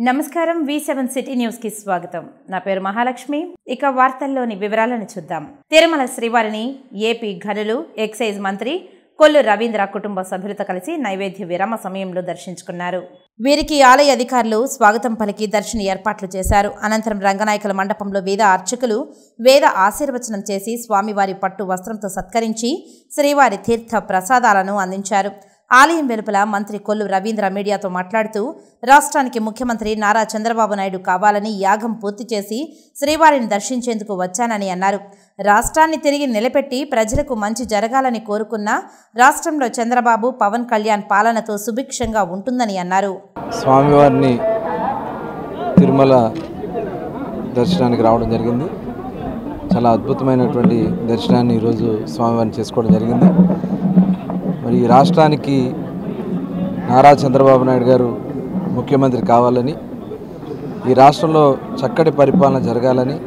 నమస్కారం V7 city news కి స్వాగతం. నా పేరు మహాలక్ష్మి. ఇక వార్తల్లోని వివరాలను చూద్దాం. తిరుమల శ్రీవారిని ఏపీ ఘనులు ఎక్సైజ్ మంత్రి కొల్లు రవీంద్ర కుటుంబ సభ్యులతో కలిసి నైవేద్య విరామ సమయంలో దర్శించుకున్నారు. వీరికి ఆలయ అధికారులు స్వాగతం పలికి దర్శన ఏర్పాట్లు చేశారు. అనంతరం రంగనాయకుల మండపంలో వేద అర్చకులు వేద ఆశీర్వచనం చేసి స్వామివారి పట్టు వస్త్రంతో సత్కరించి శ్రీవారి తీర్థ ప్రసాదాలను అందించారు. ఆలయం వెలుపల మంత్రి కొల్లు రవీంద్ర మీడియాతో మాట్లాడుతూ రాష్ట్రానికి ముఖ్యమంత్రి నారా చంద్రబాబు నాయుడు కావాలని యాగం పూర్తి చేసి శ్రీవారిని దర్శించేందుకు వచ్చానని అన్నారు. రాష్ట్రాన్ని తిరిగి నిలబెట్టి ప్రజలకు మంచి జరగాలని కోరుకున్న రాష్ట్రంలో చంద్రబాబు పవన్ కళ్యాణ్ పాలనతో సుభిక్షంగా ఉంటుందని అన్నారు. స్వామివారిని తిరుమల దర్శనానికి రావడం జరిగింది. చాలా అద్భుతమైనటువంటి దర్శనాన్ని ఈరోజు స్వామివారిని చేసుకోవడం జరిగింది. మరి ఈ రాష్ట్రానికి నారా చంద్రబాబు నాయుడు గారు ముఖ్యమంత్రి కావాలని, ఈ రాష్ట్రంలో చక్కటి పరిపాలన జరగాలని,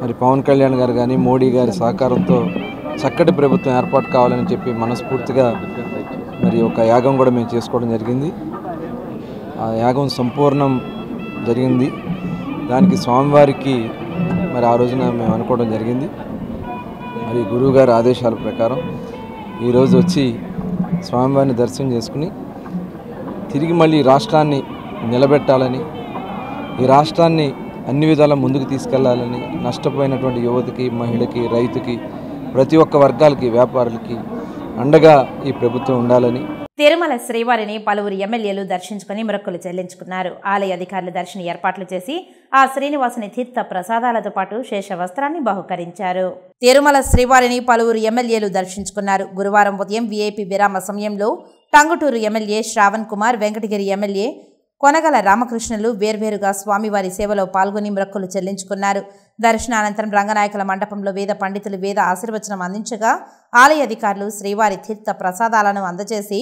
మరి పవన్ కళ్యాణ్ గారు కానీ మోడీ గారి సహకారంతో చక్కటి ప్రభుత్వం ఏర్పాటు కావాలని చెప్పి మనస్ఫూర్తిగా మరి ఒక యాగం కూడా మేము చేసుకోవడం జరిగింది. ఆ యాగం సంపూర్ణం జరిగింది. దానికి స్వామివారికి మరి ఆ రోజున మేము అనుకోవడం జరిగింది. మరి గురువుగారి ఆదేశాల ప్రకారం ఈరోజు వచ్చి స్వామివారిని దర్శనం చేసుకుని తిరిగి మళ్ళీ రాష్ట్రాన్ని నిలబెట్టాలని, ఈ రాష్ట్రాన్ని అన్ని విధాలా ముందుకు తీసుకెళ్లాలని, నష్టపోయినటువంటి యువతకి, మహిళకి, రైతుకి, ప్రతి ఒక్క వర్గాలకి, వ్యాపారులకి అండగా ఈ ప్రభుత్వం ఉండాలని తిరుమల శ్రీవారిని పలువురు ఎమ్మెల్యేలు దర్శించుకుని మొక్కులు చెల్లించుకున్నారు. ఆలయ అధికారులు దర్శన ఏర్పాట్లు చేసి ఆ శ్రీనివాసుని తీర్థ ప్రసాదాలతో పాటు శేష వస్త్రాన్ని బహుకరించారు. తిరుమల శ్రీవారిని పలువురు ఎమ్మెల్యేలు దర్శించుకున్నారు. గురువారం ఉదయం వీఐపీ విరామ సమయంలో టంగుటూరు ఎమ్మెల్యే శ్రావణ్ కుమార్, వెంకటగిరి ఎమ్మెల్యే కొనగల రామకృష్ణులు వేర్వేరుగా స్వామివారి సేవలో పాల్గొని మొక్కులు చెల్లించుకున్నారు. దర్శనానంతరం రంగనాయకుల మండపంలో వేద పండితులు వేద ఆశీర్వచనం అందించగా ఆలయ అధికారులు శ్రీవారి తీర్థ ప్రసాదాలను అందజేసి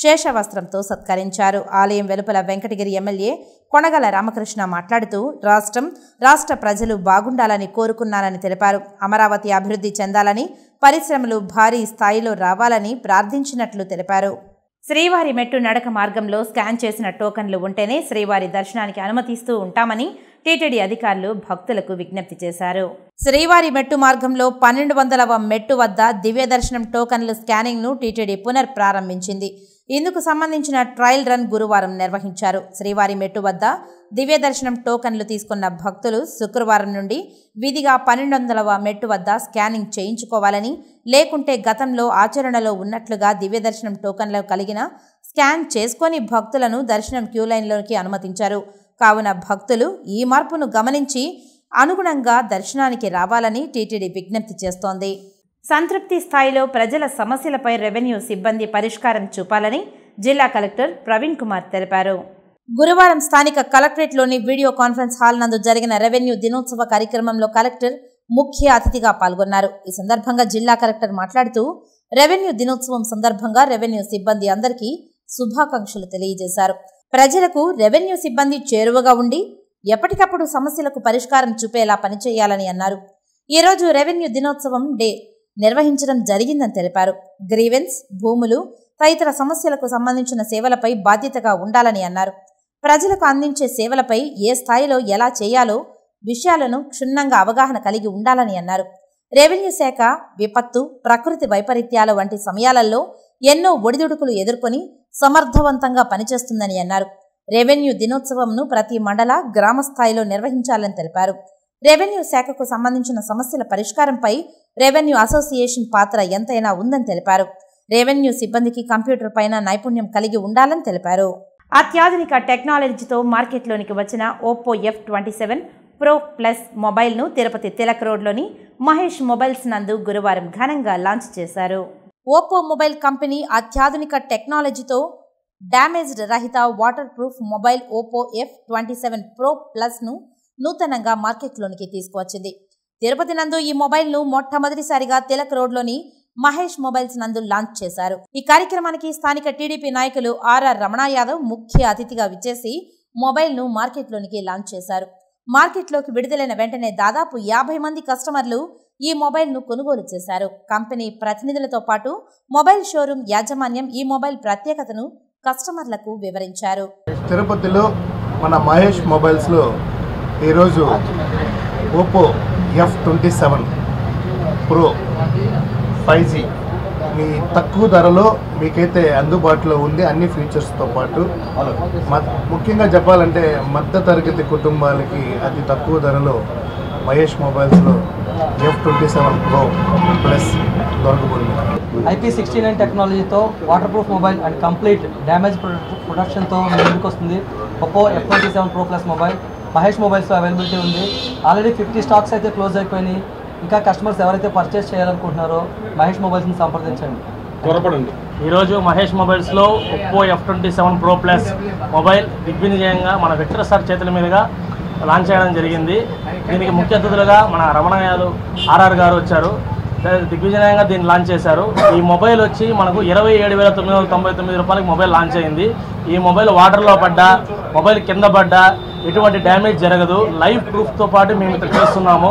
శేషవస్త్రంతో సత్కరించారు. ఆలయం వెలుపల వెంకటగిరి ఎమ్మెల్యే కొనగల రామకృష్ణ మాట్లాడుతూ రాష్ట్ర ప్రజలు బాగుండాలని కోరుకున్నానని తెలిపారు. అమరావతి అభివృద్ధి చెందాలని, పరిశ్రమలు భారీ స్థాయిలో రావాలని ప్రార్థించినట్లు తెలిపారు. శ్రీవారి మెట్టు నడక మార్గంలో స్కాన్ చేసిన టోకన్లు ఉంటేనే శ్రీవారి దర్శనానికి అనుమతిస్తూ ఉంటామని టీటీడీ అధికారులు భక్తులకు విజ్ఞప్తి చేశారు. శ్రీవారి మెట్టు మార్గంలో 1200వ మెట్టు వద్ద దివ్య దర్శనం టోకన్లు స్కానింగ్ ను టీటీడీ పునఃప్రారంభించింది. ఇందుకు సంబంధించిన ట్రయల్ రన్ గురువారం నిర్వహించారు. శ్రీవారి మెట్టు వద్ద దివ్య దర్శనం టోకన్లు తీసుకున్న భక్తులు శుక్రవారం నుండి విధిగా 1200వ మెట్టు వద్ద స్కానింగ్ చేయించుకోవాలని, లేకుంటే గతంలో ఆచరణలో ఉన్నట్లుగా దివ్య దర్శనం టోకన్లు కలిగిన స్కాన్ చేసుకొని భక్తులను దర్శనం క్యూ లైన్లోకి అనుమతించారు. కావున భక్తులు ఈ మార్పును గమనించి అనుగుణంగా దర్శనానికి రావాలని టీటీడీ విజ్ఞప్తి చేస్తోంది. సంతృప్తి స్థాయిలో ప్రజల సమస్యలపై రెవెన్యూ సిబ్బంది పరిష్కారం చూపాలని జిల్లా కలెక్టర్ ప్రవీణ్ కుమార్ తెలిపారు. గురువారం స్థానిక కలెక్టరేట్లోని వీడియో కాన్ఫరెన్స్ హాల్ నందు జరిగిన రెవెన్యూ దినోత్సవ కార్యక్రమంలో కలెక్టర్ ముఖ్య అతిథిగా పాల్గొన్నారు. ఈ సందర్భంగా జిల్లా కలెక్టర్ మాట్లాడుతూ రెవెన్యూ దినోత్సవం సందర్భంగా రెవెన్యూ సిబ్బంది అందరికీ శుభాకాంక్షలు తెలియజేశారు. ప్రజలకు రెవెన్యూ సిబ్బంది చేరువగా ఉండి ఎప్పటికప్పుడు సమస్యలకు పరిష్కారం చూపేలా పనిచేయాలని అన్నారు. ఈరోజు రెవెన్యూ దినోత్సవం డే నిర్వహించడం జరిగిందని తెలిపారు. గ్రీవెన్స్, భూములు తదితర సమస్యలకు సంబంధించిన సేవలపై బాధ్యతగా ఉండాలని అన్నారు. ప్రజలకు అందించే సేవలపై ఏ స్థాయిలో ఎలా చేయాలో విషయాలను క్షుణ్ణంగా అవగాహన కలిగి ఉండాలని అన్నారు. రెవెన్యూ శాఖ విపత్తు, ప్రకృతి వైపరీత్యాల వంటి సమయాలలో ఎన్నో ఒడిదుడుకులు ఎదుర్కొని సమర్థవంతంగా పనిచేస్తుందని అన్నారు. రెవెన్యూ దినోత్సవంను ప్రతి మండల, గ్రామ స్థాయిలో నిర్వహించాలని తెలిపారు. రెవెన్యూ శాఖకు సంబంధించిన సమస్యల పరిష్కారంపై రెవెన్యూ అసోసియేషన్ పాత్ర ఎంతైనా ఉందని తెలిపారు. రెవెన్యూ సిబ్బందికి కంప్యూటర్ పైన నైపుణ్యం కలిగి ఉండాలని తెలిపారు. అత్యాధునిక టెక్నాలజీతో మార్కెట్లోనికి వచ్చిన ఓప్పో F27 ప్రో ప్లస్ మొబైల్ను తిరుపతి తిలక్ రోడ్లోని మహేష్ మొబైల్స్ నందు గురువారం ఘనంగా లాంచ్ చేశారు. ఓప్పో మొబైల్ కంపెనీ అత్యాధునిక టెక్నాలజీతో డ్యామేజ్డ్ రహిత water proof mobile Oppo F27 pro ప్లస్ను నూతనంగా మార్కెట్లోనికి తీసుకువచ్చింది. తిరుపతి నందు ఈ మొబైల్ను మొట్టమొదటిసారిగా తిలక్ రోడ్లోని మహేష్ మొబైల్స్ నందు లాంచ్ చేశారు. ఈ కార్యక్రమానికి స్థానిక టీడీపీ నాయకులు ఆర్ఆర్ రమణ యాదవ్ ముఖ్య అతిథిగా విచ్చేసి మొబైల్ను మార్కెట్లోనికి లాంచ్ చేశారు. మార్కెట్లోకి విడుదలైన వెంటనే దాదాపు 50 మంది కస్టమర్లు ఈ మొబైల్ను కొనుగోలు చేశారు. కంపెనీ ప్రతినిధులతో పాటు మొబైల్ షోరూమ్ యాజమాన్యం ఈ మొబైల్ ప్రత్యేకతను కస్టమర్లకు వివరించారు. తిరుపతిలో మన మహేష్ మొబైల్స్లో ఈరోజు ఓపో F27 ప్రో 5G మీ తక్కువ ధరలో మీకైతే అందుబాటులో ఉంది, అన్ని ఫీచర్స్తో పాటు. ముఖ్యంగా చెప్పాలంటే మధ్యతరగతి కుటుంబాలకి అతి తక్కువ ధరలో మహేష్ మొబైల్స్లో F27 ప్రో ప్లస్ దొరకబడింది. IP69 టెక్నాలజీతో water proof mobile and complete damage ప్రొటెక్షన్తో ముందుకు వస్తుంది Oppo F27 pro plus mobile. Mahesh మొబైల్స్లో అవైలబిలిటీ ఉంది. ఆల్రెడీ 50 స్టాక్స్ అయితే క్లోజ్ అయిపోయినాయి. ఇంకా కస్టమర్స్ ఎవరైతే పర్చేస్ చేయాలనుకుంటున్నారో మహేష్ మొబైల్స్ని సంప్రదించండి, త్వరపడండి. ఈరోజు మహేష్ మొబైల్స్లో Oppo F27 pro plus mobile దిగ్విజయంగా మన విక్టర్ సార్ చేతుల మీదుగా లాంచ్ చేయడం జరిగింది. దీనికి ముఖ్య అతిథులుగా మన రమణయ్యలు RR గారు వచ్చారు. దిగ్విజయంగా దీన్ని లాంచ్ చేశారు. ఈ మొబైల్ వచ్చి మనకు 27,999 రూపాయలకి మొబైల్ లాంచ్ అయింది. ఈ మొబైల్ వాటర్లో పడ్డా, మొబైల్ కింద పడ్డా ఎటువంటి డ్యామేజ్ జరగదు. లైవ్ ప్రూఫ్తో పాటు మేము ఇక్కడ చేస్తున్నాము.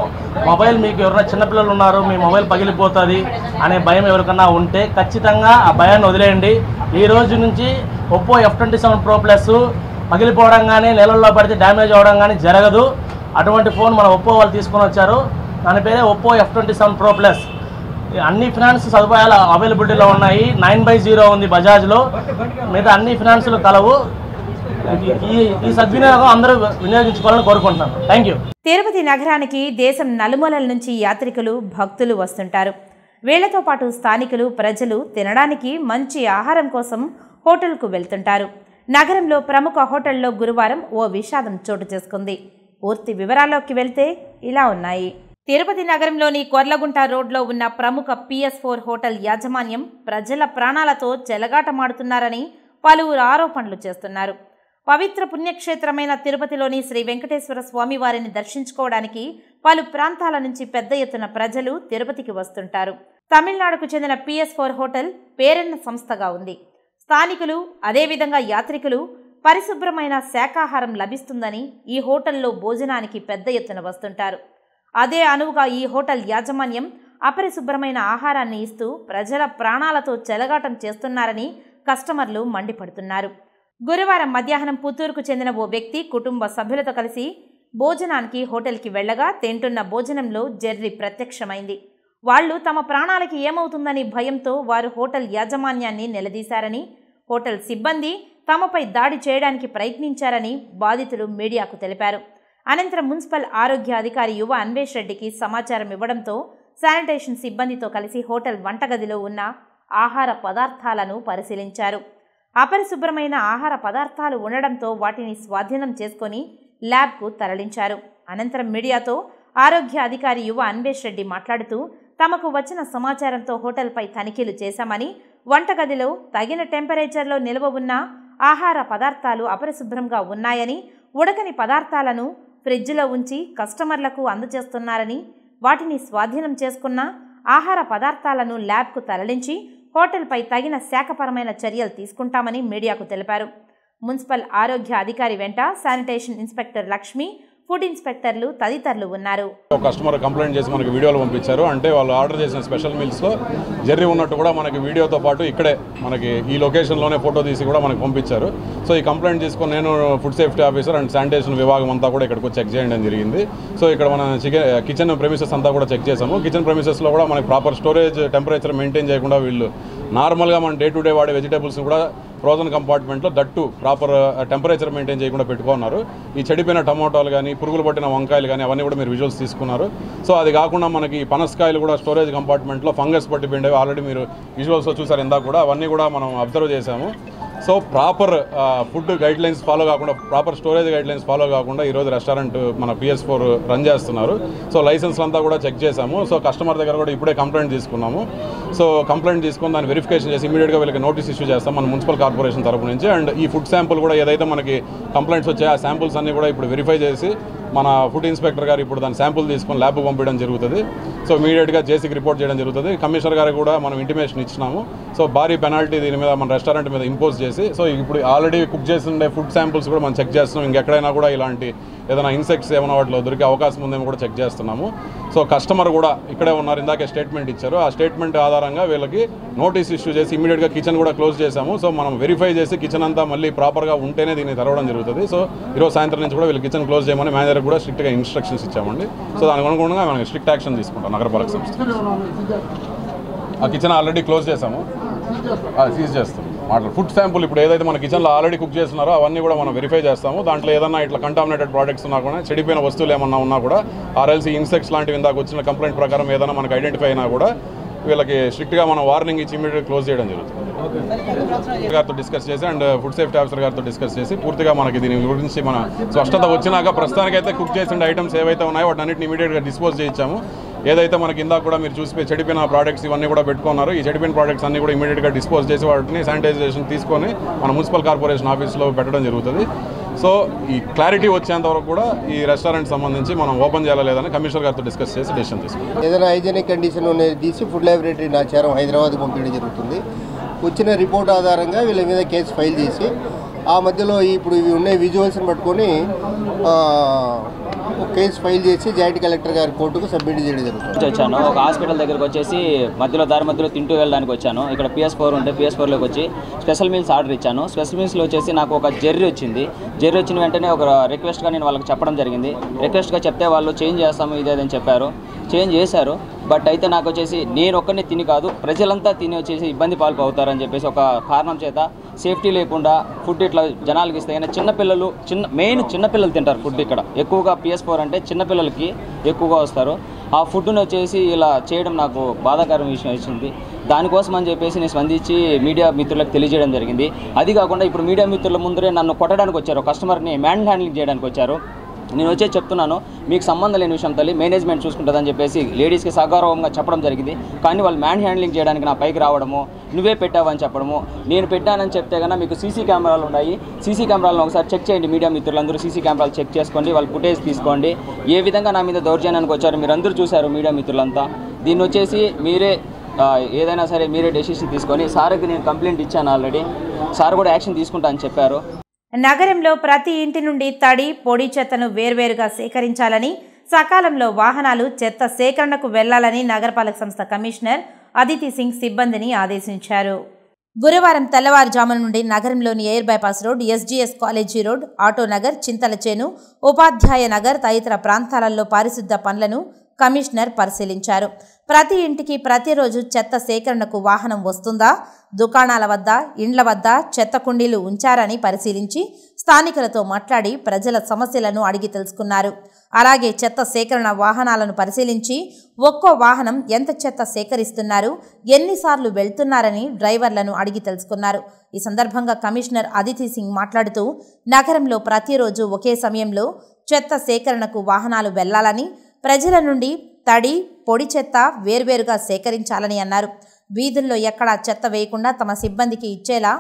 మొబైల్ మీకు ఎవరైనా చిన్నపిల్లలు ఉన్నారు, మీ మొబైల్ పగిలిపోతుంది అనే భయం ఎవరికన్నా ఉంటే ఖచ్చితంగా ఆ భయాన్ని వదిలేయండి. ఈ రోజు నుంచి ఒప్పో F27 ప్రో ప్లస్ పగిలిపోవడం కానీ, నీళ్ళల్లో పడితే డ్యామేజ్ అవ్వడం కానీ జరగదు. అటువంటి ఫోన్ మన ఒప్పో వాళ్ళు తీసుకొని వచ్చారు. దాని పేరే ఒప్పో F27 ప్రో ప్లస్. అన్ని ఫినాన్స్ సదుపాయాలు అవైలబిలిటీలో ఉన్నాయి. 9/0 ఉంది బజాజ్లో, మిగతా అన్ని ఫినాన్స్లు కలవు. ఈ సద్వినియోగం అందరూ వినియోగించుకోవాలని కోరుకుంటున్నాను. Thank you. తిరుపతి నగరానికి దేశం నలుమూలల నుంచి యాత్రికులు, భక్తులు వస్తుంటారు. వీళ్లతో పాటు స్థానికులు, ప్రజలు తినడానికి మంచి ఆహారం కోసం హోటల్కు వెళ్తుంటారు. నగరంలో ప్రముఖ హోటల్లో గురువారం ఓ విషాదం చోటు చేసుకుంది. పూర్తి వివరాల్లోకి వెళ్తే ఇలా ఉన్నాయి. తిరుపతి నగరంలోని కొర్లగుంట రోడ్లో ఉన్న ప్రముఖ PS4 హోటల్ యాజమాన్యం ప్రజల ప్రాణాలతో చెలగాటమాడుతున్నారని పలువురు ఆరోపణలు చేస్తున్నారు. పవిత్ర పుణ్యక్షేత్రమైన తిరుపతిలోని శ్రీ వెంకటేశ్వర స్వామి వారిని దర్శించుకోవడానికి పలు ప్రాంతాల నుంచి పెద్ద ఎత్తున ప్రజలు తిరుపతికి వస్తుంటారు. తమిళనాడుకు చెందిన PS4 హోటల్ పేరెన్న సంస్థగా ఉంది. స్థానికులు, అదేవిధంగా యాత్రికులు పరిశుభ్రమైన శాకాహారం లభిస్తుందని ఈ హోటల్లో భోజనానికి పెద్ద ఎత్తున వస్తుంటారు. అదే అనువుగా ఈ హోటల్ యాజమాన్యం అపరిశుభ్రమైన ఆహారాన్ని ఇస్తూ ప్రజల ప్రాణాలతో చెలగాటం చేస్తున్నారని కస్టమర్లు మండిపడుతున్నారు. గురువారం మధ్యాహ్నం పుత్తూరుకు చెందిన ఓ వ్యక్తి కుటుంబ సభ్యులతో కలిసి భోజనానికి హోటల్కి వెళ్లగా తింటున్న భోజనంలో జెర్రీ ప్రత్యక్షమైంది. వాళ్లు తమ ప్రాణాలకి ఏమవుతుందని భయంతో వారు హోటల్ యాజమాన్యాన్ని నిలదీశారని, హోటల్ సిబ్బంది తమపై దాడి చేయడానికి ప్రయత్నించారని బాధితులు మీడియాకు తెలిపారు. అనంతరం మున్సిపల్ ఆరోగ్య అధికారి యువ అన్వేష్ రెడ్డికి సమాచారం ఇవ్వడంతో శానిటేషన్ సిబ్బందితో కలిసి హోటల్ వంటగదిలో ఉన్న ఆహార పదార్థాలను పరిశీలించారు. అపరిశుభ్రమైన ఆహార పదార్థాలు ఉండడంతో వాటిని స్వాధీనం చేసుకుని ల్యాబ్కు తరలించారు. అనంతరం మీడియాతో ఆరోగ్య అధికారి యువ అన్వేష్ రెడ్డి మాట్లాడుతూ తమకు వచ్చిన సమాచారంతో హోటల్పై తనిఖీలు చేశామని, వంటగదిలో తగిన టెంపరేచర్లో నిల్వ ఉన్న ఆహార పదార్థాలు అపరిశుభ్రంగా ఉన్నాయని, ఉడకని పదార్థాలను ఫ్రిడ్జ్లో ఉంచి కస్టమర్లకు అందజేస్తున్నారని, వాటిని స్వాధీనం చేసుకున్న ఆహార పదార్థాలను ల్యాబ్కు తరలించి హోటల్పై తగిన శాఖపరమైన చర్యలు తీసుకుంటామని మీడియాకు తెలిపారు. మున్సిపల్ ఆరోగ్య అధికారి వెంట శానిటేషన్ ఇన్స్పెక్టర్ లక్ష్మి, ఫుడ్ ఇన్స్పెక్టర్లు తదితరులు ఉన్నారు. కస్టమర్ కంప్లైంట్ చేసి మనకి వీడియోలు పంపించారు. అంటే వాళ్ళు ఆర్డర్ చేసిన స్పెషల్ మీల్స్లో జెర్రీ ఉన్నట్టు కూడా మనకి వీడియోతో పాటు ఇక్కడే మనకి ఈ లొకేషన్లోనే ఫోటో తీసి కూడా మనకు పంపించారు. సో ఈ కంప్లైంట్ తీసుకొని నేను food safety officer and sanitation విభాగం అంతా కూడా ఇక్కడికి చెక్ చేయడం జరిగింది. సో ఇక్కడ మన కిచెన్ ప్రెమిసెస్ అంతా కూడా చెక్ చేసాము. కిచెన్ ప్రెమిసెస్లో కూడా మనకి ప్రాపర్ స్టోరేజ్ టెంపరేచర్ మెయింటైన్ చేయకుండా వీళ్ళు నార్మల్గా మన డే టు డే వాడే వెజిటేబుల్స్ కూడా ఫ్రోజన్ కంపార్ట్మెంట్లో దట్టు ప్రాపర్ టెంపరేచర్ మెయింటైన్ చేయకుండా పెట్టుకున్నారు. ఈ చెడిపోయిన టమోటాలు కానీ, పురుగులు పట్టిన వంకాయలు కానీ అవన్నీ కూడా మీరు విజువల్స్ తీసుకున్నారు. సో అది కాకుండా మనకి పనసకాయలు కూడా స్టోరేజ్ కంపార్ట్మెంట్లో ఫంగస్ పట్టిపోయిండేవి ఆల్రెడీ మీరు విజువల్స్లో చూసారు ఇందాక కూడా, అవన్నీ కూడా మనం అబ్జర్వ్ చేసాము. So proper food guidelines follow కాకుండా, ప్రాపర్ స్టోరేజ్ గైడ్లైన్స్ ఫాలో కాకుండా ఈరోజు రెస్టారెంట్ మన PS4 రన్ చేస్తున్నారు. సో లైసెన్స్లు అంతా కూడా చెక్ చేసాము. సో కస్టమర్ దగ్గర కూడా ఇప్పుడే కంప్లైంట్ తీసుకున్నాము. సో కంప్లైంట్ తీసుకుని దాన్ని వెరిఫికేషన్ చేసి ఇమీడియట్గా వీళ్ళకి నోటీస్ ఇష్యూ చేస్తాం మన మున్సిపల్ కార్పొరేషన్ తరపు నుంచి. అండ్ ఈ ఫుడ్ శాంపుల్ కూడా ఏదైతే మనకి కంప్లైంట్స్ వచ్చాయో ఆ శాంపుల్స్ అన్నీ కూడా ఇప్పుడు వెరిఫై చేసి మన ఫుడ్ ఇన్స్పెక్టర్ గారు ఇప్పుడు దాని శాంపుల్ తీసుకొని ల్యాబ్కు పంపించడం జరుగుతుంది. సో ఇమీడియట్గా జేసీకి రిపోర్ట్ చేయడం జరుగుతుంది. కమిషనర్ గారికి కూడా మనం ఇంటిమేషన్ ఇచ్చినాము. సో భారీ పెనాల్టీ దీని మీద మన రెస్టారెంట్ మీద ఇంపోజ్ చేసి, సో ఇప్పుడు ఆల్రెడీ కుక్ చేసి ఉండే ఫుడ్ శాంపుల్స్ కూడా మనం చెక్ చేస్తున్నాం. ఇంకెక్కడైనా కూడా ఇలాంటి ఏదైనా ఇన్సెక్ట్స్ ఏమైనా వాటిలో దొరికే అవకాశం ఉందేమో కూడా చెక్ చేస్తున్నాము. సో కస్టమర్ కూడా ఇక్కడే ఉన్నారు, ఇందాకే స్టేట్మెంట్ ఇచ్చారు. ఆ స్టేట్మెంట్ ఆధారంగా వీళ్ళకి నోటీస్ ఇష్యూ చేసి ఇమీడియట్గా కిచెన్ కూడా క్లోజ్ చేశాము. సో మనం వెరిఫై చేసి కిచెన్ అంతా మళ్ళీ ప్రాపర్గా ఉంటేనే దీన్ని తెరవడం జరుగుతుంది. సో ఈరోజు సాయంత్రం నుంచి కూడా వీళ్ళు కిచెన్ క్లోజ్ చేయమని మేనేజర్ కూడా స్ట్రిక్ట్గా ఇన్స్ట్రక్షన్స్ ఇచ్చామండి. సో దానికి అనుగుణంగా మనం స్ట్రిక్ట్ యాక్షన్ తీసుకుంటాం నగరపాలక సంస్థ. ఆ కిచెన్ ఆల్రెడీ క్లోజ్ చేసాము, సీజ్ చేస్తాం. ఫుడ్ శాంపుల్ ఇప్పుడు ఏదైతే మన కిచెన్లో ఆల్రెడీ కుక్ చేస్తున్నారో అవన్నీ కూడా మనం వెరిఫై చేస్తాము. దాంట్లో ఏదన్నా ఇట్లా కంటామినేటెడ్ ప్రోడక్ట్స్ ఉన్నా కూడా, చెడిపోయిన వస్తువులు ఏమన్నా ఉన్నా కూడా, ఆర్ఎల్సీ ఇన్సెక్ట్స్ లాంటివి ఇందాక వచ్చిన కంప్లైంట్ ప్రకారం ఏదైనా మనకు ఐడెంటిఫై అయినా కూడా వీళ్ళకి స్ట్రిక్ట్గా మనం వార్నింగ్ ఇచ్చి ఇమీడియట్గా క్లోజ్ చేయడం జరుగుతుంది. గారితో డిస్కస్ చేసి అండ్ ఫుడ్ సేఫ్టీ ఆఫీసర్ గారితో డిస్కస్ చేసి పూర్తిగా మనకి దీని గురించి మన స్పష్టత వచ్చినాక ప్రస్తుతానికైతే కుక్ చేసిన ఐటమ్స్ ఏవైతే ఉన్నాయో వాటి అన్నింటిని ఇమీడియట్గా డిస్పోజ్ చేయించాము. ఏదైతే మనకి ఇందాక కూడా మీరు చూసి చెడిపోయిన ప్రోడక్ట్స్ ఇవన్నీ కూడా పెట్టుకున్నారు, ఈ చెడిపోయిన ప్రోడక్ట్స్ అన్ని కూడా ఇమీడియట్గా డిస్పోజ్ చేసి వాటిని శానిటైజేషన్ తీసుకొని మన మున్సిపల్ కార్పొరేషన్ ఆఫీస్లో పెట్టడం జరుగుతుంది. సో ఈ క్లారిటీ వచ్చేంత వరకు కూడా ఈ రెస్టారెంట్ సంబంధించి మనం ఓపెన్ చేయాలా లేదని కమిషనర్ గారితో డిస్కస్ చేసి డెసిషన్ తీసుకుంటాం. ఏదైనా హైజీనిక్ కండిషన్ అనేది తీసి ఫుడ్ లైబ్రరీ నాచారం హైదరాబాద్ పంపించడం జరుగుతుంది. వచ్చిన రిపోర్ట్ ఆధారంగా వీళ్ళ మీద కేసు ఫైల్ చేసి ఆ మధ్యలో ఇప్పుడు ఇవి ఉన్న విజువల్స్ని పట్టుకొని కేసు ఫైల్ చేసి జాయింట్ కలెక్టర్ గారి కోర్టుకు సబ్మిట్ చేయడం జరుగుతుంది. వచ్చాను ఒక హాస్పిటల్ దగ్గరకు వచ్చేసి దారి మధ్యలో తింటూ వెళ్ళడానికి వచ్చాను. ఇక్కడ PS4 ఉంటే PS4లోకి వచ్చి స్పెషల్ మీల్స్ ఆర్డర్ ఇచ్చాను. స్పెషల్ మీల్స్లో వచ్చేసి నాకు ఒక జెర్రీ వచ్చింది. జెర్రీ వచ్చిన వెంటనే ఒక రిక్వెస్ట్గా నేను వాళ్ళకి చెప్పడం జరిగింది. రిక్వెస్ట్గా చెప్తే వాళ్ళు చేంజ్ చేస్తాము ఇదేదని చెప్పారు, చేంజ్ చేశారు. బట్ అయితే నాకు వచ్చేసి నేను ఒక్కరిని తిని కాదు, ప్రజలంతా తిని వచ్చేసి ఇబ్బంది పాల్పవుతారని చెప్పేసి ఒక కారణం చేత సేఫ్టీ లేకుండా ఫుడ్ ఇట్లా జనాలకి ఇస్తే చిన్నపిల్లలు మెయిన్ చిన్నపిల్లలు తింటారు ఫుడ్. ఇక్కడ ఎక్కువగా PS4 అంటే చిన్నపిల్లలకి ఎక్కువగా వస్తారు. ఆ ఫుడ్ను వచ్చేసి ఇలా చేయడం నాకు బాధాకరం విషయం వచ్చింది. దానికోసం అని చెప్పేసి నేను స్పందించి మీడియా మిత్రులకు తెలియజేయడం జరిగింది. అది కాకుండా ఇప్పుడు మీడియా మిత్రుల ముందరే నన్ను కొట్టడానికి వచ్చారు, కస్టమర్ని మ్యాన్ హ్యాండ్లింగ్ చేయడానికి వచ్చారు. నేను వచ్చే చెప్తున్నాను మీకు సంబంధం లేని విషయం తల్లి, మేనేజ్మెంట్ చూసుకుంటుందని చెప్పేసి లేడీస్కి సగౌరవంగా చెప్పడం జరిగింది. కానీ వాళ్ళు మ్యాన్ హ్యాండ్లింగ్ చేయడానికి నా పైకి రావడము, నువ్వే పెట్టావని చెప్పడము, నేను పెట్టానని చెప్తే కన్నా మీకు సీసీ కెమెరాలు ఉన్నాయి, సీసీ కెమెరాలను ఒకసారి చెక్ చేయండి. మీడియా మిత్రులందరూ సీసీ కెమెరాలు చెక్ చేసుకోండి, వాళ్ళ ఫుటేజ్ తీసుకోండి. ఏ విధంగా నా మీద దౌర్జన్యానికి వచ్చారు మీరందరూ చూశారు మీడియా మిత్రులంతా. దీన్ని వచ్చేసి మీరే ఏదైనా సరే మీరే డెసిషన్ తీసుకొని, సార్కి నేను కంప్లైంట్ ఇచ్చాను ఆల్రెడీ, సార్ కూడా యాక్షన్ తీసుకుంటా అని చెప్పారు. నగరంలో ప్రతి ఇంటి నుండి తడి, పొడి చెత్తను వేర్వేరుగా సేకరించాలని, సకాలంలో వాహనాలు చెత్త సేకరణకు వెళ్లాలని నగరపాలక సంస్థ కమిషనర్ అదితి సింగ్ సిబ్బందిని ఆదేశించారు. గురువారం తెల్లవారుజామున నుండి నగరంలోని air bypass road, SGS college road, auto Nagar, Chintalachenu, Upadhyaya Nagar తదితర ప్రాంతాలలో పారిశుద్ధ పనులను కమిషనర్ పరిశీలించారు. ప్రతి ఇంటికి ప్రతిరోజు చెత్త సేకరణకు వాహనం వస్తుందా, దుకాణాల వద్ద, ఇండ్ల వద్ద చెత్త కుండీలు ఉంచారని పరిశీలించి స్థానికులతో మాట్లాడి ప్రజల సమస్యలను అడిగి తెలుసుకున్నారు. అలాగే చెత్త సేకరణ వాహనాలను పరిశీలించి ఒక్కో వాహనం ఎంత చెత్త సేకరిస్తున్నారు, ఎన్నిసార్లు వెళ్తున్నారని డ్రైవర్లను అడిగి తెలుసుకున్నారు. ఈ సందర్భంగా కమిషనర్ అదితి సింగ్ మాట్లాడుతూ నగరంలో ప్రతిరోజు ఒకే సమయంలో చెత్త సేకరణకు వాహనాలు వెళ్లాలని, ప్రజల నుండి తడి, పొడి చెత్త వేర్వేరుగా సేకరించాలని అన్నారు. వీధుల్లో ఎక్కడా చెత్త వేయకుండా తమ సిబ్బందికి ఇచ్చేలా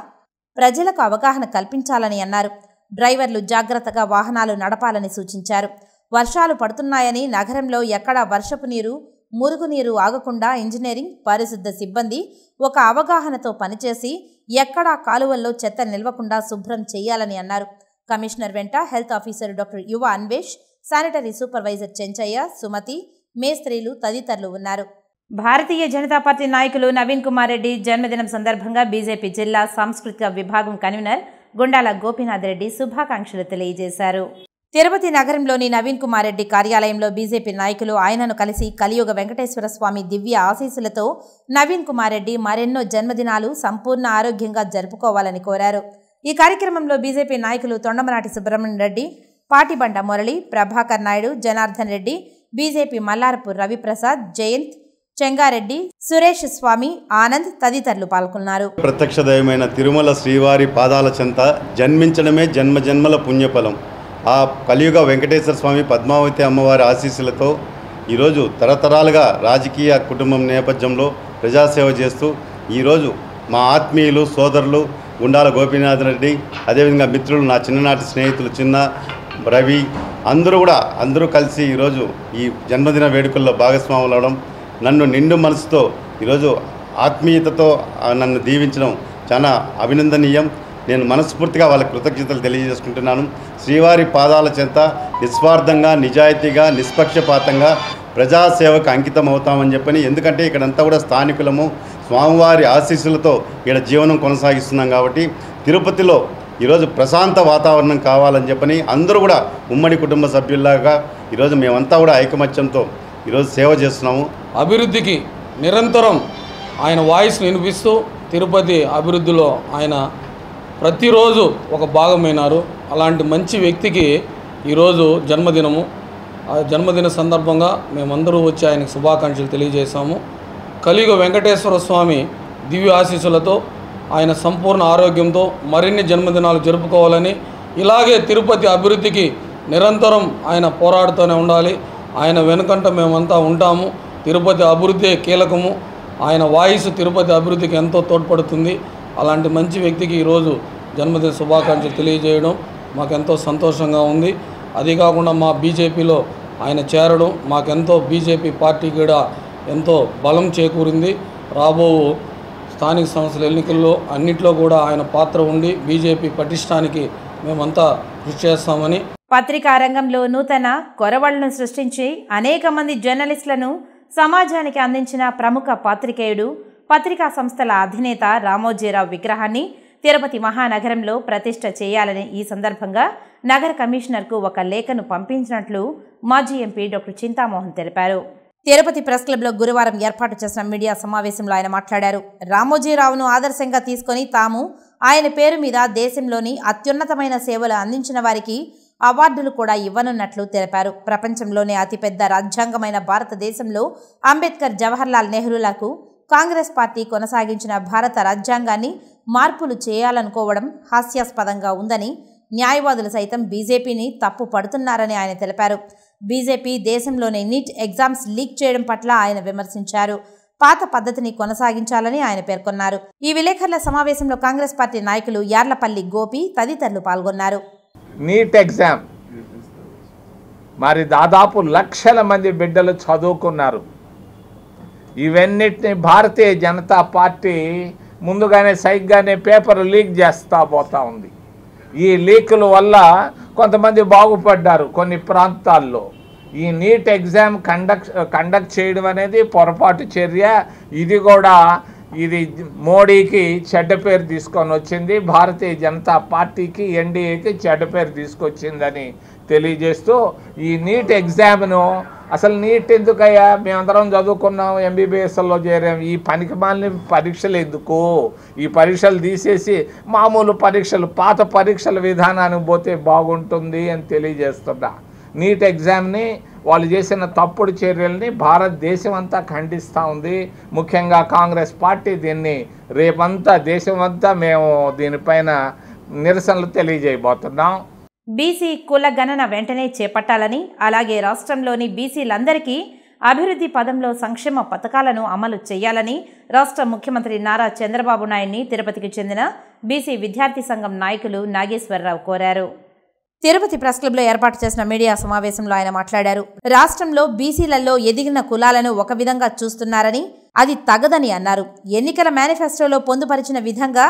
ప్రజలకు అవగాహన కల్పించాలని అన్నారు. డ్రైవర్లు జాగ్రత్తగా వాహనాలు నడపాలని సూచించారు. వర్షాలు పడుతున్నాయని నగరంలో ఎక్కడా వర్షపు నీరు, మురుగునీరు ఆగకుండా ఇంజనీరింగ్, పారిశుద్ధ సిబ్బంది ఒక అవగాహనతో పనిచేసి ఎక్కడా కాలువల్లో చెత్త నిల్వకుండా శుభ్రం చేయాలని అన్నారు. కమిషనర్ వెంట హెల్త్ ఆఫీసర్ డాక్టర్ యువ అన్వేష్, శానిటరీ సూపర్వైజర్ చెంచయ్య, సుమతి, మేస్త్రీలు తదితరులు ఉన్నారు. భారతీయ జనతా పార్టీ నాయకులు నవీన్ కుమార్ రెడ్డి జన్మదినం సందర్భంగా బీజేపీ జిల్లా సాంస్కృతిక విభాగం కన్వీనర్ గుండాల గోపీనాథ్ రెడ్డి శుభాకాంక్షలు తెలియజేశారు. తిరుపతి నగరంలోని నవీన్ కుమార్ రెడ్డి కార్యాలయంలో బీజేపీ నాయకులు ఆయనను కలిసి కలియుగ వెంకటేశ్వర స్వామి దివ్య ఆశీస్సులతో నవీన్ కుమార్ రెడ్డి మరెన్నో జన్మదినాలు సంపూర్ణ ఆరోగ్యంగా జరుపుకోవాలని కోరారు. ఈ కార్యక్రమంలో బీజేపీ నాయకులు తొండమనాటి సుబ్రహ్మణ్యం రెడ్డి, పాటిబండ మురళి, ప్రభాకర్ నాయుడు, జనార్దన్ రెడ్డి, బీజేపీ మల్లారపు రవిప్రసాద్, జయంత్, చెంగారెడ్డి, సురేష్ స్వామి, ఆనంద్ తదితరులు పాల్గొన్నారు. ప్రత్యక్ష దైవమైన తిరుమల శ్రీవారి పాదాల చెంత జన్మించడమే జన్మజన్మల పుణ్యఫలం. ఆ కలియుగ వెంకటేశ్వర స్వామి, పద్మావతి అమ్మవారి ఆశీస్సులతో ఈరోజు తరతరాలుగా రాజకీయ కుటుంబం నేపథ్యంలో ప్రజాసేవ చేస్తూ ఈరోజు మా ఆత్మీయులు, సోదరులు గుండాల గోపీనాథ్ రెడ్డి, అదేవిధంగా మిత్రులు, నా చిన్ననాటి స్నేహితులు చిన్న, రవి, అందరూ కలిసి ఈరోజు ఈ జన్మదిన వేడుకల్లో భాగస్వాములు అవడం, నన్ను నిండు మనసుతో ఈరోజు ఆత్మీయతతో నన్ను దీవించడం చాలా అభినందనీయం. నేను మనస్ఫూర్తిగా వాళ్ళ కృతజ్ఞతలు తెలియజేసుకుంటున్నాను. శ్రీవారి పాదాల చెంత నిస్వార్థంగా, నిజాయితీగా, నిష్పక్షపాతంగా ప్రజాసేవకు అంకితం అవుతామని చెప్పని, ఎందుకంటే ఇక్కడంతా కూడా స్థానికులము, స్వామివారి ఆశీస్సులతో ఇక్కడ జీవనం కొనసాగిస్తున్నాం కాబట్టి తిరుపతిలో ఈరోజు ప్రశాంత వాతావరణం కావాలని చెప్పని అందరూ కూడా ఉమ్మడి కుటుంబ సభ్యుల్లాగా ఈరోజు మేమంతా కూడా ఐకమత్యంతో ఈరోజు సేవ చేస్తున్నాము. అభివృద్ధికి నిరంతరం ఆయన వాయిస్ వినిపిస్తూ తిరుపతి అభివృద్ధిలో ఆయన ప్రతిరోజు ఒక భాగమైనారు. అలాంటి మంచి వ్యక్తికి ఈరోజు జన్మదినము. ఆ జన్మదిన సందర్భంగా మేమందరూ వచ్చి ఆయనకు శుభాకాంక్షలు తెలియజేశాము. కలియుగ వెంకటేశ్వర స్వామి దివ్య ఆశీస్సులతో ఆయన సంపూర్ణ ఆరోగ్యంతో మరిన్ని జన్మదినాలు జరుపుకోవాలని, ఇలాగే తిరుపతి అభివృద్ధికి నిరంతరం ఆయన పోరాడుతూనే ఉండాలి. ఆయన వెనుకంట మేమంతా ఉంటాము. తిరుపతి అభివృద్ధి కీలకము. ఆయన వాయిస్ తిరుపతి అభివృద్ధికి ఎంతో తోడ్పడుతుంది. అలాంటి మంచి వ్యక్తికి ఈరోజు జన్మదిన శుభాకాంక్షలు తెలియజేయడం మాకెంతో సంతోషంగా ఉంది. అది కాకుండా మా బీజేపీలో ఆయన చేరడం మాకెంతో బీజేపీ పార్టీ కూడా ఎంతో బలం చేకూరింది. రాబో స్థానిక సంస్థల ఎన్నికల్లో అన్నింటిలో కూడా ఆయన పాత్ర ఉండి బీజేపీ పటిష్టానికి మేమంతా కృషి చేస్తామని. పత్రికా రంగంలో నూతన కొరవళ్లను సృష్టించి అనేక మంది జర్నలిస్టులను సమాజానికి అందించిన ప్రముఖ పాత్రికేయుడు, పత్రికా సంస్థల అధినేత రామోజీరావు విగ్రహాన్ని తిరుపతి మహానగరంలో ప్రతిష్ఠ చేయాలని ఈ సందర్భంగా నగర కమిషనర్కు ఒక లేఖను పంపించినట్లు మాజీ ఎంపీ డాక్టర్ చింతామోహన్ తెలిపారు. తిరుపతి ప్రెస్ క్లబ్లో గురువారం ఏర్పాటు చేసిన మీడియా సమావేశంలో ఆయన మాట్లాడారు. రామోజీరావును ఆదర్శంగా తీసుకొని తాము ఆయన పేరు మీద దేశంలోని అత్యున్నతమైన సేవలు అందించిన వారికి అవార్డులు కూడా ఇవ్వనున్నట్లు తెలిపారు. ప్రపంచంలోనే అతిపెద్ద రాజ్యాంగమైన భారతదేశంలో అంబేద్కర్, జవహర్లాల్ నెహ్రూలకు కాంగ్రెస్ పార్టీ కొనసాగించిన భారత రాజ్యాంగాన్ని మార్పులు చేయాలనుకోవడం హాస్యాస్పదంగా ఉందని, న్యాయవాదులు సైతం బీజేపీని తప్పు పడుతున్నారని ఆయన తెలిపారు. బీజేపీ దేశంలోని నీట్ ఎగ్జామ్స్ లీక్ చేయడం పట్ల ఆయన విమర్శించారు. పాత పద్ధతిని కొనసాగించాలని ఆయన పేర్కొన్నారు. ఈ విలేకరుల సమావేశంలో కాంగ్రెస్ పార్టీ నాయకులు యార్లపల్లి గోపి తదితరులు పాల్గొన్నారు. నీట్ ఎగ్జామ్ మరి దాదాపు లక్షల మంది బిడ్డలు చదువుకున్నారు. ఇవన్నిటిని భారతీయ జనతా పార్టీ ముందుగానే సైగ్గానే పేపర్ లీక్ చేస్తూ పోతా ఉంది. ఈ లీకుల వల్ల కొంతమంది బాగుపడ్డారు కొన్ని ప్రాంతాల్లో. ఈ నీట్ ఎగ్జామ్ కండక్ట్ చేయడం అనేది పొరపాటు చర్య. ఇది మోడీకి చెడ్డ పేరు తీసుకొని వచ్చింది, భారతీయ జనతా పార్టీకి, ఎన్డీఏకి చెడ్డ పేరు తీసుకొచ్చిందని తెలియజేస్తూ ఈ నీట్ ఎగ్జామ్ను అసలు నీట్ ఎందుకయ్యా, మేమందరం చదువుకున్నాం, ఎంబీబీఎస్లో చేరాం, ఈ పనికిమాలిన పరీక్షలు ఎందుకు, ఈ పరీక్షలు తీసేసి మామూలు పరీక్షలు, పాత పరీక్షల విధానానికి పోతే బాగుంటుంది అని తెలియజేస్తున్నా. నీట్ ఎగ్జామ్ని వాళ్ళు చేసిన తప్పుడు చర్యల్ని భారతదేశం అంతా ఖండిస్తూ ఉంది. ముఖ్యంగా కాంగ్రెస్ పార్టీ దీన్ని రేపంతా దేశమంతా మేము దీనిపైన నిరసనలు తెలియజేయబోతున్నాం. బీసీ కుల గణన వెంటనే చేపట్టాలని, అలాగే రాష్ట్రంలోని బీసీలందరికీ అభివృద్ధి పదంలో సంక్షేమ పథకాలను అమలు చేయాలని రాష్ట్ర ముఖ్యమంత్రి నారా చంద్రబాబు నాయుడిని తిరుపతికి చెందిన బీసీ విద్యార్థి సంఘం నాయకులు నాగేశ్వరరావు కోరారు. తిరుపతి ప్రెస్ క్లబ్లో ఏర్పాటు చేసిన మీడియా సమావేశంలో ఆయన మాట్లాడారు. రాష్ట్రంలో బీసీలలో ఎదిగిన కులాలను ఒక విధంగా చూస్తున్నారని, అది తగదని అన్నారు. ఎన్నికల మేనిఫెస్టోలో పొందుపరిచిన విధంగా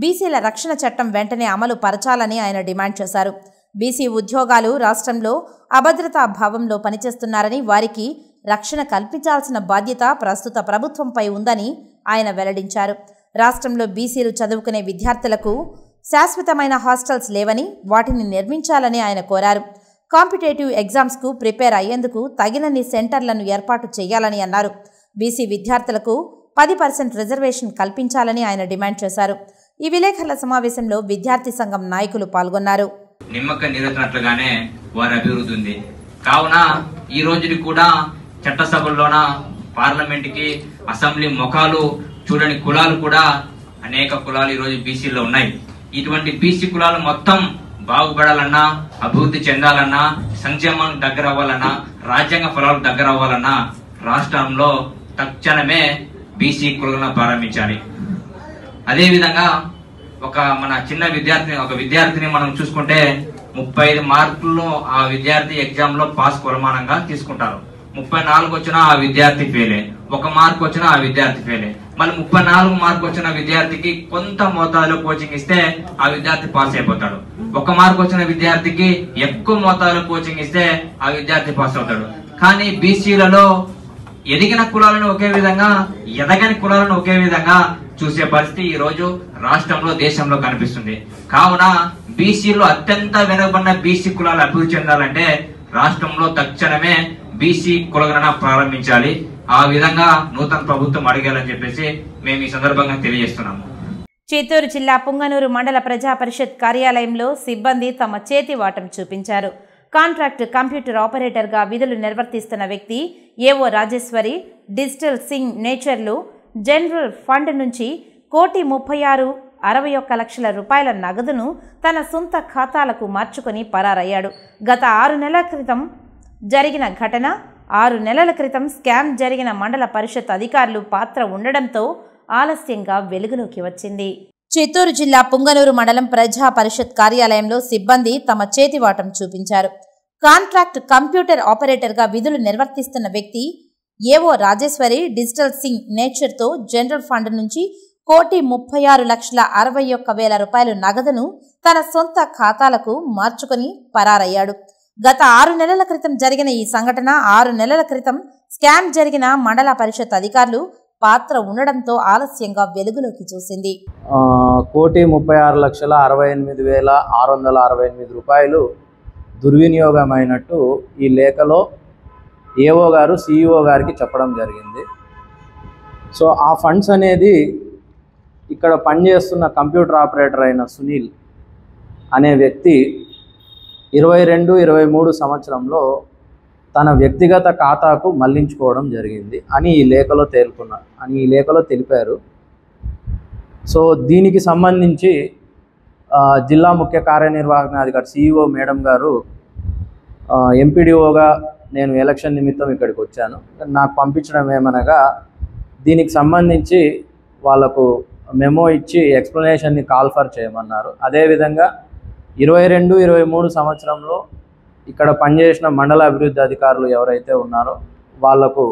బీసీల రక్షణ చట్టం వెంటనే అమలు పరచాలని ఆయన డిమాండ్ చేశారు. బీసీ ఉద్యోగాలు రాష్ట్రంలో అభద్రతా భావంలో పనిచేస్తున్నారని, వారికి రక్షణ కల్పించాల్సిన బాధ్యత ప్రస్తుత ప్రభుత్వంపై ఉందని ఆయన వెల్లడించారు. రాష్ట్రంలో బీసీలు చదువుకునే విద్యార్థులకు శాశ్వతమైన హాస్టల్స్ లేవని, వాటిని నిర్మించాలని ఆయన కోరారు. కాంపిటేటివ్ ఎగ్జామ్స్కు ప్రిపేర్ అయ్యేందుకు తగినన్ని సెంటర్లను ఏర్పాటు చేయాలని అన్నారు. బీసీ విద్యార్థులకు 10% రిజర్వేషన్ కల్పించాలని ఆయన డిమాండ్ చేశారు. ఈ విలేకరుల సమావేశంలో విద్యార్థి సంఘం నాయకులు పాల్గొన్నారు. నిమ్మక నీరెత్తినట్లుగానే వారి అభివృద్ధి ఉంది. కావున ఈ రోజుకి కూడా చట్టసభల్లోన, పార్లమెంట్కి, అసెంబ్లీ ముఖాలు చూడని కులాలు కూడా అనేక కులాలు ఈ రోజు బీసీలో ఉన్నాయి. ఇటువంటి బీసీ కులాలు మొత్తం బాగుపడాలన్నా, అభివృద్ధి చెందాలన్నా, సంక్షేమానికి దగ్గర అవ్వాలన్నా, రాజ్యాంగ ఫలాలకు దగ్గర అవ్వాలన్నా రాష్ట్రంలో తక్షణమే బీసీ కులాలను ప్రారంభించాలి. అదేవిధంగా మన చిన్న విద్యార్థిని మనం చూసుకుంటే 35 మార్కులను ఆ విద్యార్థి ఎగ్జామ్ లో పాస్ కొలమానంగా తీసుకుంటారు. 34 వచ్చినా ఆ విద్యార్థి ఫెయిలే, 1 మార్క్ వచ్చినా ఆ విద్యార్థి ఫెయిలే. మళ్ళీ 34 మార్కు వచ్చిన విద్యార్థికి కొంత మోతాదులో కోచింగ్ ఇస్తే ఆ విద్యార్థి పాస్ అయిపోతాడు. 1 మార్కు వచ్చిన విద్యార్థికి ఎక్కువ మోతాదులో కోచింగ్ ఇస్తే ఆ విద్యార్థి పాస్ అవుతాడు. కానీ బీసీలలో ఎదిగిన కులాలను ఒకే విధంగా, ఎదగని కులాలను ఒకే విధంగా చూసే పరిస్థితి ఈ రోజు రాష్ట్రంలో, దేశంలో కనిపిస్తుంది. కావున బీసీలో అత్యంత వెనుకబడిన బీసీ కులాలు అభివృద్ధి చెందాలంటే రాష్ట్రంలో తక్షణమే బీసీ కులగణన ప్రారంభించాలి. ఆ విధంగా నూతన ప్రభుత్వం అడిగాలని చెప్పేసి మేము ఈ సందర్భంగా తెలియజేస్తున్నాము. చిత్తూరు జిల్లా పుంగనూరు మండల ప్రజా పరిషత్ కార్యాలయంలో సిబ్బంది తమ చేతివాటం చూపించారు. కాంట్రాక్ట్ కంప్యూటర్ ఆపరేటర్గా విధులు నిర్వర్తిస్తున్న వ్యక్తి ఏవో రాజేశ్వరి డిజిటల్ సింగ్ నేచర్లు జనరల్ ఫండ్ నుంచి 1,36,61,00,000 రూపాయల నగదును తన సొంత ఖాతాలకు మార్చుకొని పరారయ్యాడు. గత 6 నెలల క్రితం జరిగిన ఘటన, 6 నెలల క్రితం స్కామ్ జరిగిన మండల పరిషత్ అధికారులు పాత్ర ఉండడంతో ఆలస్యంగా వెలుగులోకి వచ్చింది. చిత్తూరు జిల్లా పుంగనూరు మండలం ప్రజా పరిషత్ కార్యాలయంలో సిబ్బంది తమ చేతివాటం చూపించారు. కాంట్రాక్ట్ కంప్యూటర్ ఆపరేటర్గా విధులు నిర్వర్తిస్తున్న వ్యక్తి ఏవో రాజేశ్వరి డిజిటల్ సింగ్ నేచర్తో జనరల్ ఫండ్ నుంచి 1,36,61,00,000 రూపాయల నగదును తన సొంత ఖాతాలకు మార్చుకొని పరారయ్యాడు. గత 6 నెలల క్రితం జరిగిన ఈ సంఘటన, 6 నెలల క్రితం స్కామ్ జరిగిన మండల పరిషత్ అధికారులు పాత్ర ఉండడంతో ఆలస్యంగా వెలుగులోకి చూసింది. 1,36,68,668 రూపాయలు దుర్వినియోగమైనట్టు ఈ లేఖలో ఏఓ గారు సిఇఓ గారికి చెప్పడం జరిగింది. సో ఆ ఫండ్స్ అనేది ఇక్కడ పనిచేస్తున్న కంప్యూటర్ ఆపరేటర్ అయిన సునీల్ అనే వ్యక్తి 22-23 సంవత్సరంలో తన వ్యక్తిగత ఖాతాకు మళ్లించుకోవడం జరిగింది అని ఈ లేఖలో తెలిపారు. సో దీనికి సంబంధించి జిల్లా ముఖ్య కార్యనిర్వహణాధికారి సిఇఓ మేడం గారు ఎంపీడీఓగా నేను ఎలక్షన్ నిమిత్తం ఇక్కడికి వచ్చాను. నాకు పంపించడం ఏమనగా దీనికి సంబంధించి వాళ్ళకు మెమో ఇచ్చి ఎక్స్ప్లెనేషన్ని కాల్ఫర్ చేయమన్నారు. అదేవిధంగా 22-23 సంవత్సరంలో ఇక్కడ పనిచేసిన మండల అభివృద్ధి అధికారులు ఎవరైతే ఉన్నారో వాళ్లకు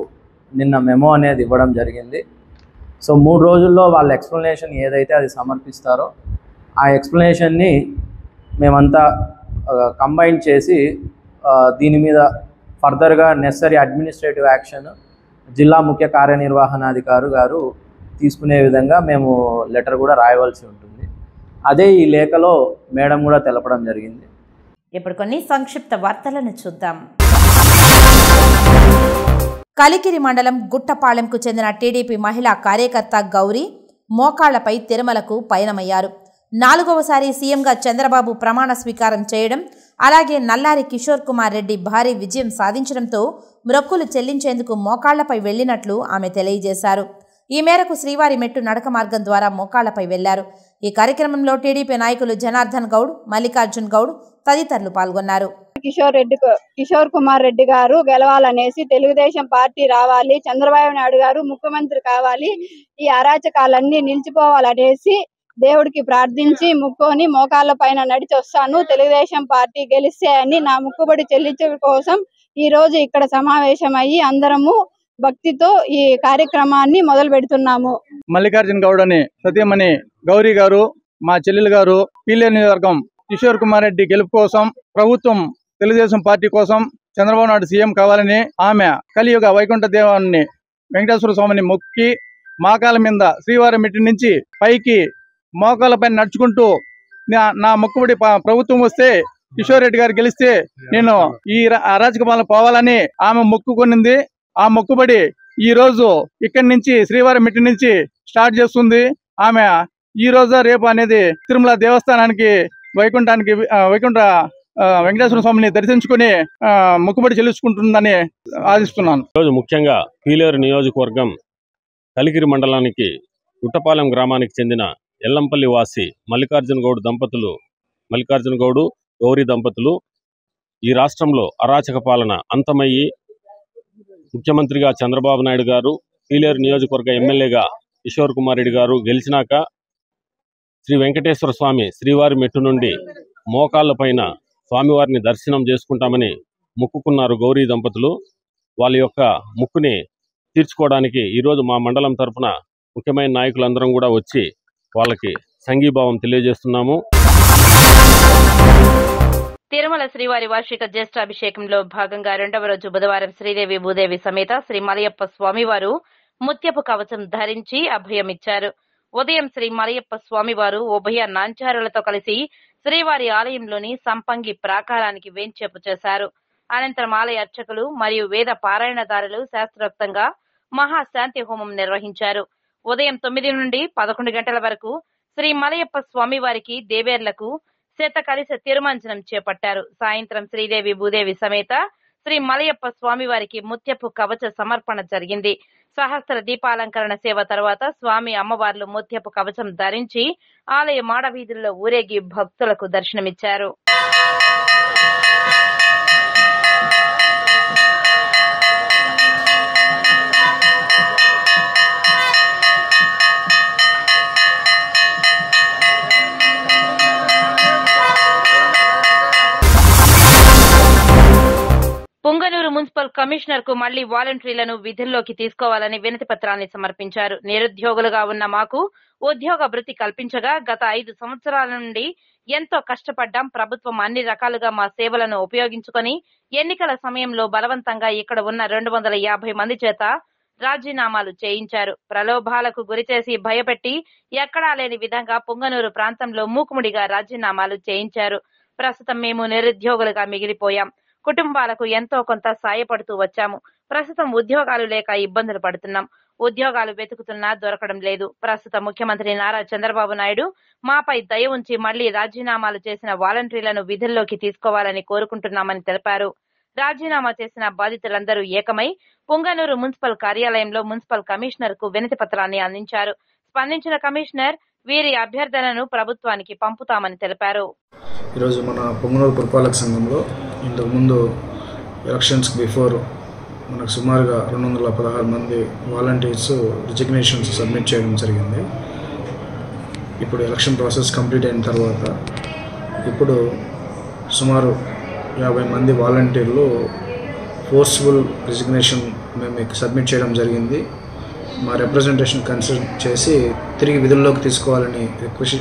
నిన్న మెమో అనేది ఇవ్వడం జరిగింది. సో 3 రోజుల్లో వాళ్ళ ఎక్స్ప్లెనేషన్ ఏదైతే అది సమర్పిస్తారో ఆ ఎక్స్ప్లెనేషన్ని మేమంతా కంబైన్ చేసి దీని మీద ఫర్దర్గా నెసరీ అడ్మినిస్ట్రేటివ్ యాక్షన్ జిల్లా ముఖ్య కార్యనిర్వహణాధికారి గారు తీసుకునే విధంగా మేము లెటర్ కూడా రాయవలసి ఉంటుంది. అదే ఈ లేఖలో మేడం కూడా తెలపడం జరిగింది. ఇప్పుడు కొన్ని సంక్షిప్త వార్తలను చూద్దాం. కలికిరి మండలం గుట్టపాళెంకు చెందిన టీడీపీ మహిళా కార్యకర్త గౌరీ మోకాళ్లపై తిరుమలకు పయనమయ్యారు. 4వసారి సీఎంగా చంద్రబాబు ప్రమాణ స్వీకారం చేయడం, అలాగే నల్లారి కిషోర్ కుమార్ రెడ్డి భారీ విజయం సాధించడంతో మొక్కులు చెల్లించేందుకు మోకాళ్లపై వెళ్లినట్లు ఆమె తెలియజేశారు. ఈ మేరకు శ్రీవారి మెట్టు నడక మార్గం ద్వారా మోకాళ్లపై వెళ్లారు. ఈ కార్యక్రమంలో టీడీపీ నాయకులు జనార్దన్ గౌడ్, మల్లికార్జున్ గౌడ్ తదితరులు పాల్గొన్నారు. కిషోర్ కుమార్ రెడ్డి గారు గెలవాలనేసి, తెలుగుదేశం పార్టీ రావాలి, చంద్రబాబు నాయుడు గారు ముఖ్యమంత్రి కావాలి, ఈ అరాచకాలన్నీ నిలిచిపోవాలనేసి దేవుడికి ప్రార్థించి ముక్కొని మోకాళ్ళ పైన నడిచి వస్తాను. తెలుగుదేశం పార్టీ గెలిస్తే అని నా ముక్కుబడి చెల్లించడం కోసం ఈ రోజు ఇక్కడ సమావేశమయ్యి అందరము భక్తితో ఈ కార్యక్రమాన్ని మొదలు పెడుతున్నాము. మల్లికార్జున్ గౌడ్ అని సత్యమణి గౌరీ గారు, మా చెల్లెలు గారు, పీలేరు నియోజకవర్గం కిషోర్ కుమార్ రెడ్డి గెలుపు కోసం, ప్రభుత్వం తెలుగుదేశం పార్టీ కోసం చంద్రబాబు నాయుడు సీఎం కావాలని ఆమె కలియుగ వైకుంఠ దేవాన్ని వెంకటేశ్వర స్వామిని మొక్కి మోకాళ్ళ మీద శ్రీవారి మెట్టి నుంచి పైకి మోకాళ్ళ పైన నడుచుకుంటూ నా మొక్కుబడి ప్రభుత్వం వస్తే కిషోర్ రెడ్డి గారు గెలిస్తే నేను ఈ అరాచక పాలన పోవాలని ఆమె మొక్కుకొనింది. ఆ మొక్కుబడి ఈ రోజు ఇక్కడి నుంచి శ్రీవారి మెట్టి నుంచి స్టార్ట్ చేస్తుంది. ఆమె ఈ రోజు రేపు అనేది తిరుమల దేవస్థానానికి వైకుంఠ వెంకటేశ్వర స్వామిని దర్శించుకుని మొక్కుబడి చెల్లించుకుంటుందని ఆశిస్తున్నాను. ఈరోజు ముఖ్యంగా పీలేరు నియోజకవర్గం కలికిరి మండలానికి గుట్టపాలెం గ్రామానికి చెందిన ఎల్లంపల్లి వాసి మల్లికార్జున గౌడు గౌరీ దంపతులు ఈ రాష్ట్రంలో అరాచక పాలన అంతమయ్యి ముఖ్యమంత్రిగా చంద్రబాబు నాయుడు గారు, పీలేరు నియోజకవర్గ ఎమ్మెల్యేగా కిషోర్ కుమార్ రెడ్డి గారు గెలిచినాక శ్రీ వెంకటేశ్వర స్వామి శ్రీవారి మెట్టు నుండి మోకాళ్ళ పైన స్వామివారిని దర్శనం చేసుకుంటామని మొక్కుకున్నారు గౌరీ దంపతులు. వాళ్ళ యొక్క మొక్కుని తీర్చుకోవడానికి ఈరోజు మా మండలం తరఫున ముఖ్యమైన నాయకులందరం కూడా వచ్చి వాళ్ళకి సంఘీభావం తెలియజేస్తున్నాము. తిరుమల శ్రీవారి వార్షిక జ్యేష్ఠాభిషేకంలో భాగంగా రెండవ రోజు బుధవారం శ్రీదేవి భూదేవి సమేత శ్రీ మలయప్ప స్వామివారు ముత్యపు కవచం ధరించి అభయమిచ్చారు. ఉదయం శ్రీ మలయప్ప స్వామివారు ఉభయ నాంచారులతో కలిసి శ్రీవారి ఆలయంలోని సంపంగి ప్రాకారానికి వేంచేపు చేశారు. అనంతరం ఆలయ అర్చకులు మరియు వేద పారాయణదారులు శాస్త్రోక్తంగా మహాశాంతి హోమం నిర్వహించారు. ఉదయం 9 నుండి 11 గంటల వరకు శ్రీ మలయప్ప స్వామివారికి దేవేర్లకు శతకలిశ తిరుమంజనం చేపట్టారు. సాయంత్రం శ్రీదేవి భూదేవి సమేత శ్రీ మలయప్ప స్వామివారికి ముత్యపు కవచ సమర్పణ జరిగింది. సహస్ర దీపాలంకరణ సేవ తర్వాత స్వామి అమ్మవార్లు ముత్యపు కవచం ధరించి ఆలయ మాడవీధుల్లో ఊరేగి భక్తులకు దర్శనమిచ్చారు. పుంగనూరు మున్సిపల్ కమిషనర్ కు మళ్లీ వాలంటీర్లను విధుల్లోకి తీసుకోవాలని వినతి పత్రాన్ని సమర్పించారు. నిరుద్యోగులుగా ఉన్న మాకు ఉద్యోగ భృతి కల్పించగా గత 5 సంవత్సరాల నుండి ఎంతో కష్టపడ్డాం. ప్రభుత్వం అన్ని రకాలుగా మా సేవలను ఉపయోగించుకొని ఎన్నికల సమయంలో బలవంతంగా ఇక్కడ ఉన్న 250 మంది చేత రాజీనామాలు చేయించారు. ప్రలోభాలకు గురిచేసి భయపెట్టి ఎక్కడా లేని విధంగా పుంగనూరు ప్రాంతంలో మూకుముడిగా రాజీనామాలు చేయించారు. ప్రస్తుతం మేము నిరుద్యోగులుగా మిగిలిపోయాం. కుటుంబాలకు ఎంతో కొంత సాయపడుతూ వచ్చాము. ప్రస్తుతం ఉద్యోగాలు లేక ఇబ్బందులు పడుతున్నాం. ఉద్యోగాలు వెతుకుతున్నా దొరకడం లేదు. ప్రస్తుత ముఖ్యమంత్రి నారా చంద్రబాబు నాయుడు మాపై దయ ఉంచి మళ్లీ రాజీనామాలు చేసిన వాలంటీర్లను విధుల్లోకి తీసుకోవాలని కోరుకుంటున్నామని తెలిపారు. రాజీనామా చేసిన బాధితులందరూ ఏకమై పుంగనూరు మున్సిపల్ కార్యాలయంలో మున్సిపల్ కమిషనర్ కు వినతి పత్రాన్ని అందించారు. స్పందించిన కమిషనర్ వీరి అభ్యర్థనను ప్రభుత్వానికి పంపుతామని తెలిపారు. ఈరోజు మన పుంగనూరు పురపాలక సంఘంలో ఇంతకుముందు ఎలక్షన్స్కి బిఫోర్ మనకు సుమారుగా 216 మంది వాలంటీర్స్ రిజిగ్నేషన్స్ సబ్మిట్ చేయడం జరిగింది. ఇప్పుడు ఎలక్షన్ ప్రాసెస్ కంప్లీట్ అయిన తర్వాత ఇప్పుడు సుమారు 50 మంది వాలంటీర్లు ఫోర్స్ఫుల్ రిజిగ్నేషన్ మేము సబ్మిట్ చేయడం జరిగింది. మా రిప్రజెంటేషన్ కన్సిడర్ చేసి తిరిగి విధుల్లోకి తీసుకోవాలని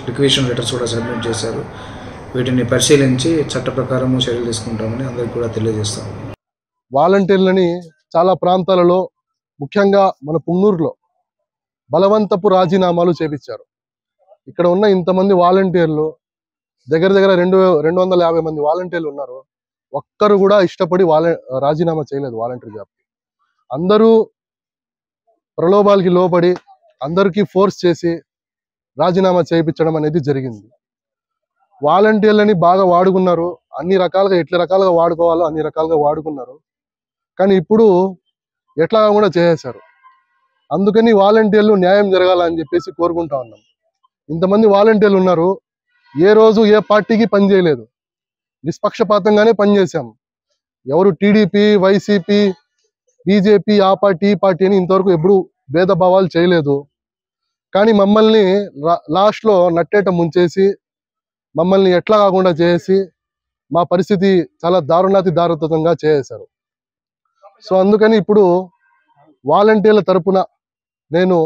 రిక్వెషన్ లెటర్స్ కూడా సబ్మిట్ చేశారు. వీటిని పరిశీలించి చట్ట ప్రకారము చర్యలు తీసుకుంటామని అందరికీ కూడా తెలియజేస్తాము. వాలంటీర్లని చాలా ప్రాంతాలలో ముఖ్యంగా మన పుంగనూరులో బలవంతపు రాజీనామాలు చేపించారు. ఇక్కడ ఉన్న ఇంతమంది వాలంటీర్లు దగ్గర 250 మంది వాలంటీర్లు ఉన్నారు. ఒక్కరు కూడా ఇష్టపడి రాజీనామా చేయలేదు వాలంటీర్ జాబ్కి. అందరూ ప్రలోభాలకి లోబడి అందరికీ ఫోర్స్ చేసి రాజీనామా చేయించడం అనేది జరిగింది. వాలంటీర్లని బాగా వాడుకున్నారు. అన్ని రకాలుగా ఎట్ల రకాలుగా వాడుకోవాలో అన్ని రకాలుగా వాడుకున్నారు. కానీ ఇప్పుడు ఎట్లా కూడా చేసేశారు. అందుకని వాలంటీర్లు న్యాయం జరగాలని చెప్పేసి కోరుకుంటా ఉన్నాం. ఇంతమంది వాలంటీర్లు ఉన్నారు. ఏ రోజు ఏ పార్టీకి పనిచేయలేదు. నిష్పక్షపాతంగానే పనిచేశాం. ఎవరు టీడీపీ, వైసీపీ, బీజేపీ, ఆ పార్టీ ఈ పార్టీ అని ఇంతవరకు ఎప్పుడు భేదభావాలు చేయలేదు. కానీ మమ్మల్ని లాస్ట్లో నట్టేట ముంచేసి మమ్మల్ని ఎట్లా కాకుండా చేసి మా పరిస్థితి చాలా దారుణాతిదారుణంగా చేసేశారు. సో అందుకని ఇప్పుడు వాలంటీర్ల తరపున నేను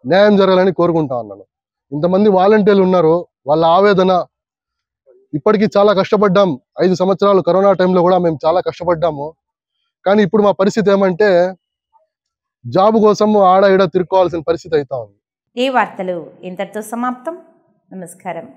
న్యాయం జరగాలని కోరుకుంటా ఉన్నాను. ఇంతమంది వాలంటీర్లు ఉన్నారు. వాళ్ళ ఆవేదన ఇప్పటికీ చాలా కష్టపడ్డాం. 5 సంవత్సరాలు కరోనా టైంలో కూడా మేము చాలా కష్టపడ్డాము. కానీ ఇప్పుడు మా పరిస్థితి ఏమంటే జాబ్ కోసం ఆడ ఈడ తిరుక్కోవాల్సిన పరిస్థితి అవుతా ఉంది. ఈ వార్తలు ఇంతటితో సమాప్తం. నమస్కారం.